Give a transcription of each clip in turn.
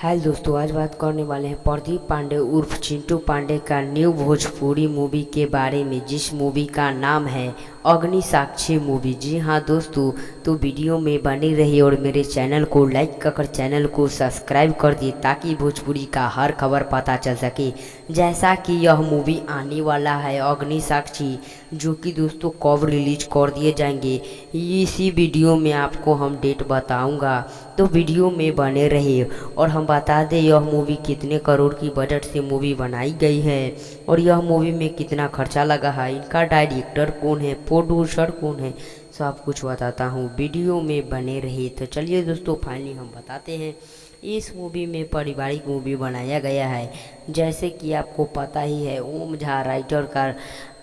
हाय दोस्तों, आज बात करने वाले हैं प्रदीप पांडे उर्फ चिंटू पांडे का न्यू भोजपुरी मूवी के बारे में, जिस मूवी का नाम है अग्नि साक्षी मूवी। जी हाँ दोस्तों, तो वीडियो में बने रहिए और मेरे चैनल को लाइक कर चैनल को सब्सक्राइब कर दिए ताकि भोजपुरी का हर खबर पता चल सके। जैसा कि यह मूवी आने वाला है अग्नि साक्षी, जो कि दोस्तों कब रिलीज कर दिए जाएंगे इसी वीडियो में आपको हम डेट बताऊंगा, तो वीडियो में बने रहिए। और हम बता दें यह मूवी कितने करोड़ की बजट से मूवी बनाई गई है और यह मूवी में कितना खर्चा लगा है, इनका डायरेक्टर कौन है, प्रोड्यूसर कौन है, सब कुछ बताता हूँ। वीडियो में बने रहिए। तो चलिए दोस्तों, फाइनली हम बताते हैं। इस मूवी में पारिवारिक मूवी बनाया गया है, जैसे कि आपको पता ही है ओम झा राइटर का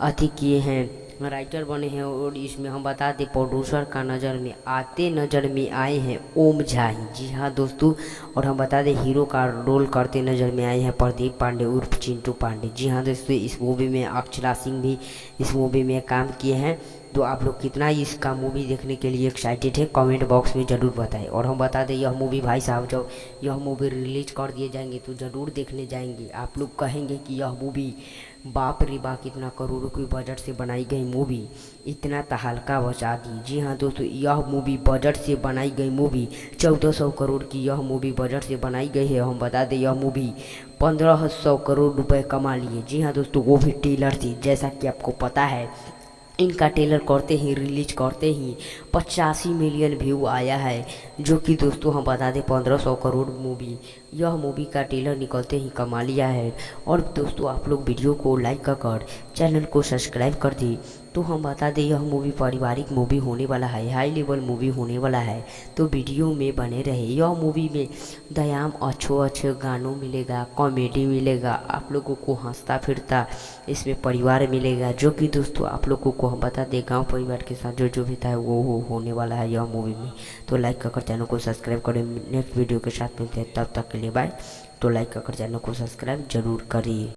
अति किए हैं, राइटर बने हैं। और इसमें हम बता दें प्रोड्यूसर का नज़र में आए हैं ओम झा ही। जी हाँ दोस्तों, और हम बता दें हीरो का रोल करते नज़र में आए हैं प्रदीप पांडे उर्फ चिंटू पांडे। जी हाँ दोस्तों, इस मूवी में अक्षरा सिंह भी इस मूवी में काम किए हैं। तो आप लोग कितना इसका मूवी देखने के लिए एक्साइटेड है कमेंट बॉक्स में ज़रूर बताएं। और हम बता दें यह मूवी भाई साहब जब यह मूवी रिलीज कर दिए जाएंगे तो ज़रूर देखने जाएंगे। आप लोग कहेंगे कि यह मूवी बाप रे बाप कितना करोड़ों की बजट से बनाई गई मूवी, इतना तहलका बचा दी। जी हाँ दोस्तों, यह मूवी बजट से बनाई गई मूवी 1400 करोड़ की यह मूवी बजट से बनाई गई है। हम बता दें यह मूवी 1500 करोड़ रुपए कमा लिए। जी हाँ दोस्तों, वो भी टेलर से। जैसा कि आपको पता है इनका टेलर करते ही रिलीज करते ही 85 मिलियन व्यू आया है, जो कि दोस्तों हम बता दें 1500 करोड़ मूवी यह मूवी का टेलर निकलते ही कमा लिया है। और दोस्तों आप लोग वीडियो को लाइक कर चैनल को सब्सक्राइब कर दी। तो हम बता दें यह मूवी पारिवारिक मूवी होने वाला है, हाई लेवल मूवी होने वाला है, तो वीडियो में बने रहे। यह मूवी में दयाम अच्छे गानों मिलेगा, कॉमेडी मिलेगा, आप लोगों को हंसता फिरता इसमें परिवार मिलेगा, जो कि दोस्तों आप लोगों को हम बता दें गांव परिवार के साथ जो भी था वो होने वाला है यह मूवी में। तो लाइक कर चैनल को सब्सक्राइब करें। नेक्स्ट वीडियो के साथ मिलते हैं, तब तक के लिए बाय। तो लाइक कर चैनल को सब्सक्राइब जरूर करिए।